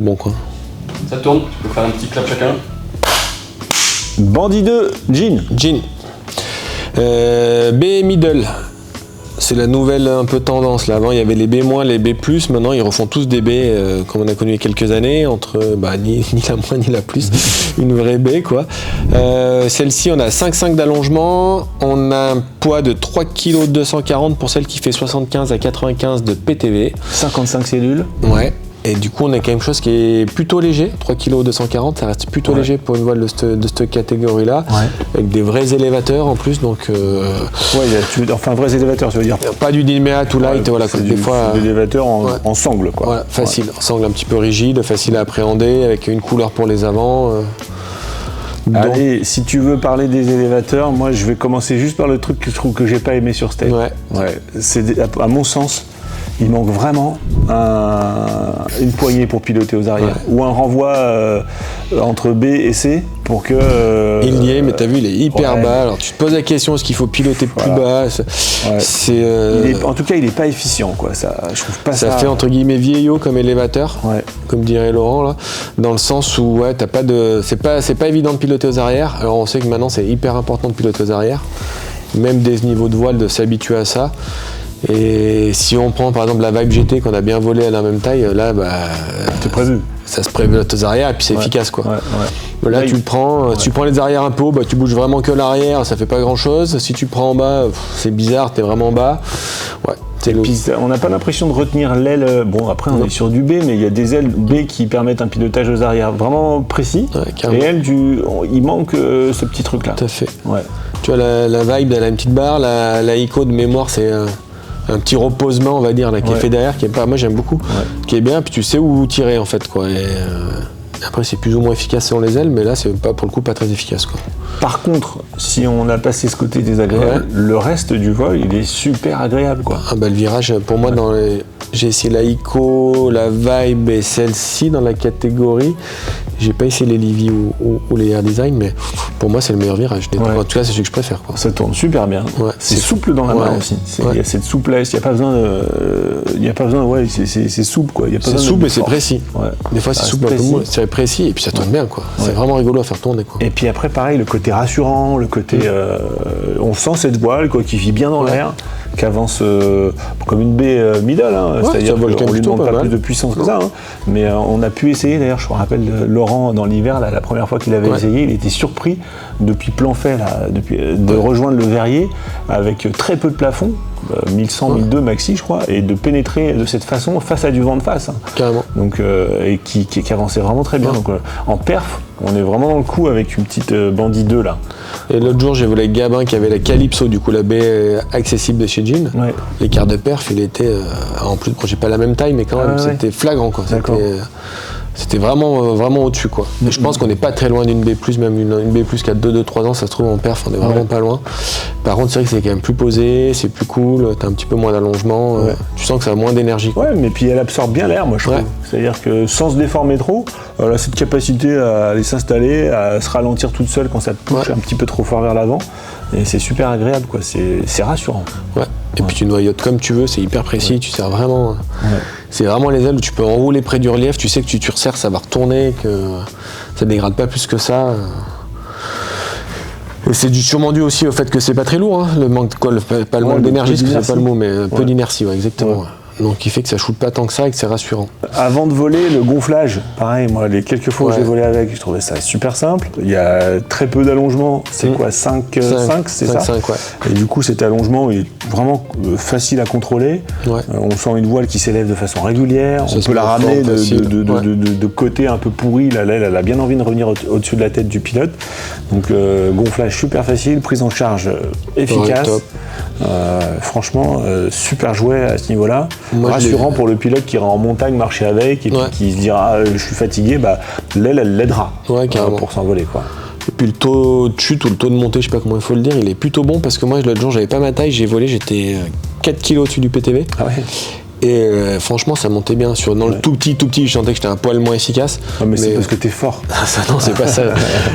Bon quoi. Ça tourne, tu peux faire un petit clap chacun. Bandit 2, Jean. B middle. C'est la nouvelle un peu tendance là. Avant il y avait les B-, les B+, maintenant ils refont tous des B comme on a connu il y a quelques années, entre ni la moins ni la plus, une vraie B quoi. Celle-ci on a 5,5 d'allongement, on a un poids de 3,240 kg pour celle qui fait 75 à 95 de PTV. 55 cellules. Ouais. Et du coup, on a quand même chose qui est plutôt léger, 3,240 kg, ça reste plutôt léger pour une voile de cette catégorie-là, avec des vrais élévateurs en plus, donc... vrais élévateurs, tu veux dire. Pas du Dimea tout light, voilà. Des fois... Des élévateurs en sangle, quoi. Voilà, facile, en sangle un petit peu rigide, facile à appréhender, avec une couleur pour les avants. Allez, si tu veux parler des élévateurs, moi je vais commencer juste par le truc que je trouve que j'ai pas aimé sur State. C'est à mon sens... Il manque vraiment une poignée pour piloter aux arrières ou un renvoi entre B et C pour que... il y est, mais t'as vu, il est hyper bas. Alors tu te poses la question, est-ce qu'il faut piloter plus bas? En tout cas, il est pas efficient, quoi. Je trouve pas ça... Ça fait entre guillemets vieillot comme élévateur, comme dirait Laurent là, dans le sens où t'as pas de... C'est pas évident de piloter aux arrières. Alors on sait que maintenant c'est hyper important de piloter aux arrières, même des niveaux de voile, de s'habituer à ça. Et si on prend par exemple la Vibe GT qu'on a bien volé à la même taille, là c'est prévu. Ça se prévote aux arrières et puis c'est efficace quoi. Là tu prends, si tu prends les arrières un peu haut, tu bouges vraiment que l'arrière, ça fait pas grand chose. Si tu prends en bas, c'est bizarre, t'es vraiment bas. Et puis, on n'a pas l'impression de retenir l'aile. Bon, après, on est sur du B, mais il y a des ailes B qui permettent un pilotage aux arrières vraiment précis. Et elle, il manque ce petit truc-là. Tout à fait. Tu vois, la Vibe, elle a une petite barre. La Ico de mémoire, c'est un petit reposement, on va dire, là, qui est fait derrière, qui est pas. Moi, j'aime beaucoup. Qui est bien, puis tu sais où tirer, en fait, quoi. Et, après, c'est plus ou moins efficace selon les ailes, mais là, c'est pas, pour le coup, pas très efficace, quoi. Par contre, si on a passé ce côté désagréable, le reste du vol, il est super agréable, quoi. Le virage, pour moi, j'ai essayé la Ico, la Vibe et celle-ci dans la catégorie. J'ai pas essayé les Livy ou les Air Design, mais pour moi, c'est le meilleur virage. En tout cas, c'est celui que je préfère, quoi. Ça tourne super bien. C'est souple dans la main aussi. Il y a cette souplesse, il n'y a pas besoin de... c'est souple, quoi. C'est souple, mais c'est précis. Des fois, c'est souple, c'est précis, et puis ça tourne bien, quoi. C'est vraiment rigolo à faire tourner, quoi. Et puis après, pareil, le côté rassurant, le côté... on sent cette voile, quoi, qui vit bien dans l'air, qui avance comme une baie middle, c'est-à-dire qu'on ne lui demande pas plus de puissance que ça. Mais on a pu essayer, d'ailleurs, je me rappelle Laurent, dans l'hiver, la première fois qu'il avait essayé, il était surpris depuis plan fait, de rejoindre le verrier avec très peu de plafond, 1100, 1002 maxi, je crois, et de pénétrer de cette façon face à du vent de face. Carrément. Donc, et qui avançait vraiment très bien. Donc, en perf, on est vraiment dans le coup avec une petite Bandit 2 là. Et l'autre jour, j'ai volé avec Gabin qui avait la Calypso, du coup la baie accessible de chez Jean. L'écart de perf, il était en plus, j'ai pas la même taille, mais quand même, c'était flagrant, quoi. C'était vraiment au-dessus, quoi. Et je pense qu'on n'est pas très loin d'une B+, même une B+, qui a 2-3 ans, ça se trouve en perf, on est vraiment pas loin. Par contre, c'est vrai que c'est quand même plus posé, c'est plus cool, t'as un petit peu moins d'allongement, tu sens que ça a moins d'énergie. Mais puis elle absorbe bien l'air, moi je trouve. C'est-à-dire que sans se déformer trop, elle a cette capacité à aller s'installer, à se ralentir toute seule quand ça te pousse un petit peu trop fort vers l'avant. Et c'est super agréable, quoi. C'est rassurant. Et puis tu noyotes comme tu veux, c'est hyper précis, tu sers vraiment... C'est vraiment les ailes où tu peux enrouler près du relief, tu sais que tu resserres, ça va retourner, que ça dégrade pas plus que ça. Et c'est sûrement dû aussi au fait que c'est pas très lourd, le manque, pas le manque d'énergie, parce que c'est pas le mot, mais peu d'inertie, exactement. Donc qui fait que ça shoote pas tant que ça et que c'est rassurant. Avant de voler, le gonflage, pareil, moi les quelques fois où j'ai volé avec, je trouvais ça super simple. Il y a très peu d'allongement, c'est quoi, 5, c'est ça 5, Et du coup cet allongement est vraiment facile à contrôler. On sent une voile qui s'élève de façon régulière, on peut la ramener de côté un peu pourri, là elle a bien envie de revenir au-dessus de la tête du pilote. Donc gonflage super facile, prise en charge efficace. Franchement, super jouet à ce niveau-là. Rassurant pour le pilote qui ira en montagne marcher avec et puis qui se dira je suis fatigué, l'aile elle l'aidera pour s'envoler, quoi. Et puis le taux de chute ou le taux de montée, je sais pas comment il faut le dire, il est plutôt bon parce que moi l'autre jour j'avais pas ma taille, j'ai volé, j'étais 4 kg au-dessus du PTV. Et franchement, ça montait bien. Dans le tout petit, je sentais que j'étais un poil moins efficace. Ah, mais c'est parce que t'es fort. Non, c'est pas ça.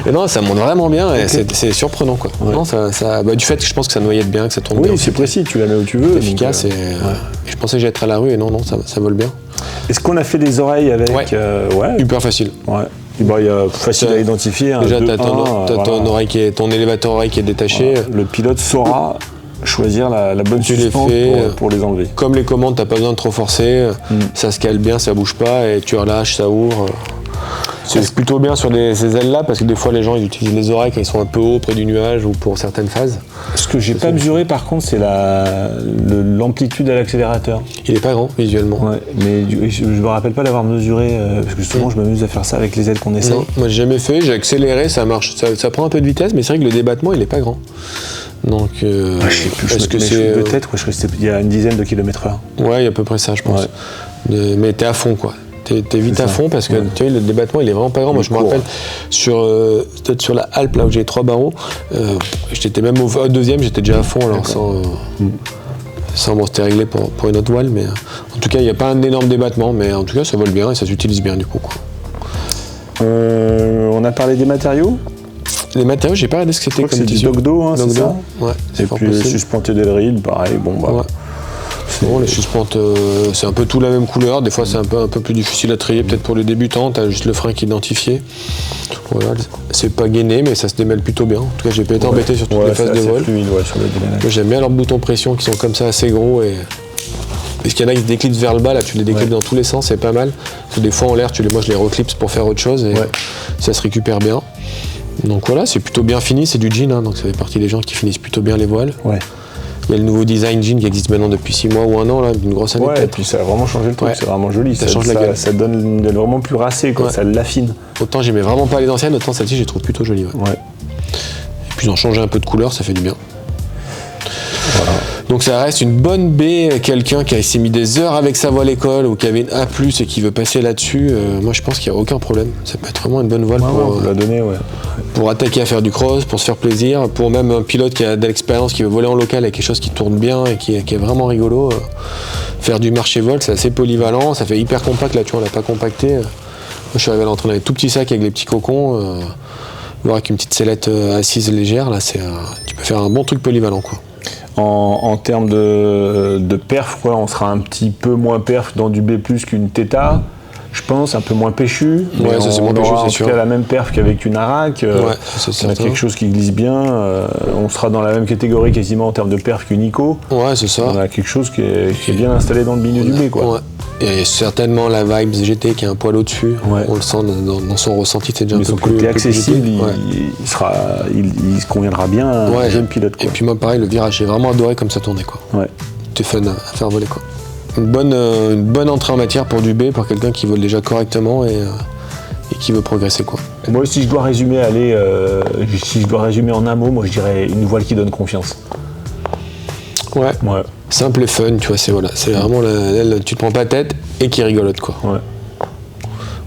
Et non, ça monte vraiment bien et c'est surprenant, quoi. Non, du fait que je pense que ça noyette bien, que ça tourne bien. Oui, c'est précis, tu la mets où tu veux. C'est efficace et je pensais que j'allais être à la rue et non, ça vole bien. Est-ce qu'on a fait des oreilles avec Hyper facile. Ouais. Bon, il y a facile à identifier. Déjà, t'as ton élévateur oreille qui est détaché. Voilà. Le pilote saura choisir la bonne suspense pour les enlever. Comme les commandes, t'as pas besoin de trop forcer, ça se cale bien, ça bouge pas et tu relâches, ça ouvre. C'est plutôt bien sur ces ailes-là parce que des fois les gens ils utilisent les oreilles quand ils sont un peu hauts près du nuage ou pour certaines phases. Ce que j'ai pas mesuré par contre c'est l'amplitude à l'accélérateur. Il est pas grand visuellement. Ouais, mais je me rappelle pas l'avoir mesuré parce que souvent je m'amuse à faire ça avec les ailes qu'on essaie. Non, moi j'ai jamais fait, j'ai accéléré, ça marche, ça prend un peu de vitesse mais c'est vrai que le débattement il est pas grand. Donc je sais plus, de tête, je crois que il y a une dizaine de kilomètres/heure. Ouais, il y a à peu près ça je pense. Ouais. Mais t'es à fond quoi. T'es vite à fond parce que tu vois, le débattement il est vraiment pas grand. Moi je me rappelle peut-être sur la Alpe là où j'ai 3 barreaux, j'étais même au deuxième, j'étais déjà à fond alors c'était réglé pour une autre voile, mais en tout cas il n'y a pas un énorme débattement, mais en tout cas ça vole bien et ça s'utilise bien du coup. Quoi. On a parlé des matériaux. Les matériaux, j'ai pas regardé ce que c'était comme c'est du Dogdo, hein, c'est ça. Ouais, et puis suspenté d'Elride, pareil, Ouais. Bon, les suspentes, c'est un peu tout la même couleur. Des fois, c'est un peu plus difficile à trier. Peut-être pour les débutants, t'as juste le frein qui est identifié. Voilà, c'est pas gainé, mais ça se démêle plutôt bien. En tout cas, j'ai pas été embêté sur toutes les phases de vol. Moi, j'aime bien leurs boutons pression qui sont comme ça assez gros parce qu'il y en a qui se déclipsent vers le bas, là tu les déclipses dans tous les sens, c'est pas mal. Parce que des fois en l'air, moi je les reclipse pour faire autre chose et ça se récupère bien. Donc voilà, c'est plutôt bien fini, c'est du jean, hein, donc ça fait partie des gens qui finissent plutôt bien les voiles. Ouais. Il y a le nouveau design jean qui existe maintenant depuis 6 mois ou 1 an, là, d'une grosse année. Ouais, et puis ça a vraiment changé le truc, c'est vraiment joli. Ça change la gueule. Ça donne vraiment plus racé, quoi, ça l'affine. Autant j'aimais vraiment pas les anciennes, autant celle-ci je les trouve plutôt jolies. Ouais. Et puis ils ont changé un peu de couleur, ça fait du bien. Voilà. Donc ça reste une bonne baie, quelqu'un qui s'est mis des heures avec sa voile école ou qui avait une A+, et qui veut passer là-dessus, moi je pense qu'il n'y a aucun problème. Ça peut être vraiment une bonne voile pour attaquer à faire du cross, pour se faire plaisir, pour même un pilote qui a de l'expérience, qui veut voler en local avec quelque chose qui tourne bien et qui est vraiment rigolo. Faire du marché-vol, c'est assez polyvalent, ça fait hyper compact, là tu vois, on l'a pas compacté. Moi je suis arrivé à l'entraîner avec tout petit sac avec les petits cocons, voire avec une petite sellette assise légère, là tu peux faire un bon truc polyvalent quoi. En termes de perf, quoi, on sera un petit peu moins perf dans du B+, qu'une Theta, je pense, un peu moins péchu. Ouais, ça c'est moins péchu, c'est sûr. On aura la même perf qu'avec une Arac. On a quelque chose qui glisse bien. On sera dans la même catégorie quasiment en termes de perf qu'une Ico. Ouais, c'est ça. On a quelque chose qui est bien installé dans le milieu du B, quoi. Ouais. Et certainement la Vibes GT qui est un poil au-dessus. On le sent dans son ressenti, c'est déjà un peu son côté accessible, il se conviendra bien à un jeune pilote. Quoi. Et puis moi pareil, le virage, j'ai vraiment adoré comme ça tournait quoi. Ouais. C'était fun à faire voler quoi. Une bonne entrée en matière pour du B, pour quelqu'un qui vole déjà correctement et qui veut progresser quoi. Moi si je dois résumer, en un mot, moi je dirais une voile qui donne confiance. Ouais. Simple et fun, tu vois, c'est vraiment tu te prends pas tête et qui rigolote quoi. Ouais.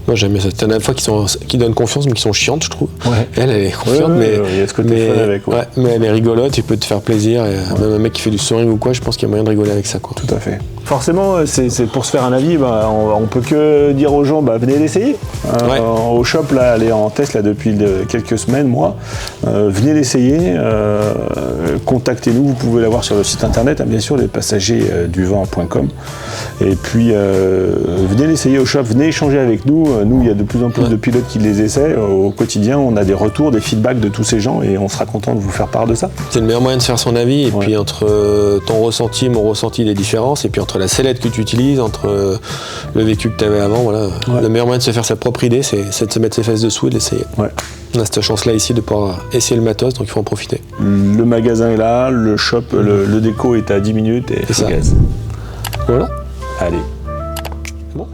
Moi j'aime bien ça. T'en as des fois qui donnent confiance mais qui sont chiantes je trouve. Ouais. Elle est confiante il y a ce côté fun avec. Ouais, mais elle est rigolote, tu peux te faire plaisir. Et même un mec qui fait du soaring ou quoi, je pense qu'il y a moyen de rigoler avec ça quoi. Tout à fait. Forcément, c'est pour se faire un avis, on peut que dire aux gens, venez l'essayer. Au shop là, elle est en test là depuis quelques semaines, mois. Venez l'essayer. Contactez-nous, vous pouvez l'avoir sur le site internet, bien sûr, lespassagiersduvent.com. Et puis venez l'essayer au shop, venez échanger avec nous. Nous, il y a de plus en plus de pilotes qui les essaient au quotidien. On a des retours, des feedbacks de tous ces gens et on sera content de vous faire part de ça. C'est le meilleur moyen de faire son avis. Et puis entre ton ressenti, mon ressenti, les différences, et puis entre la sellette que tu utilises, entre le vécu que tu avais avant, voilà. Le meilleur moyen de se faire sa propre idée, c'est de se mettre ses fesses dessous et de l'essayer. Ouais. On a cette chance-là ici de pouvoir essayer le matos, donc il faut en profiter. Le magasin est là, le shop, le déco est à 10 minutes et c'est ça. Gaz. Voilà. Allez. Bon.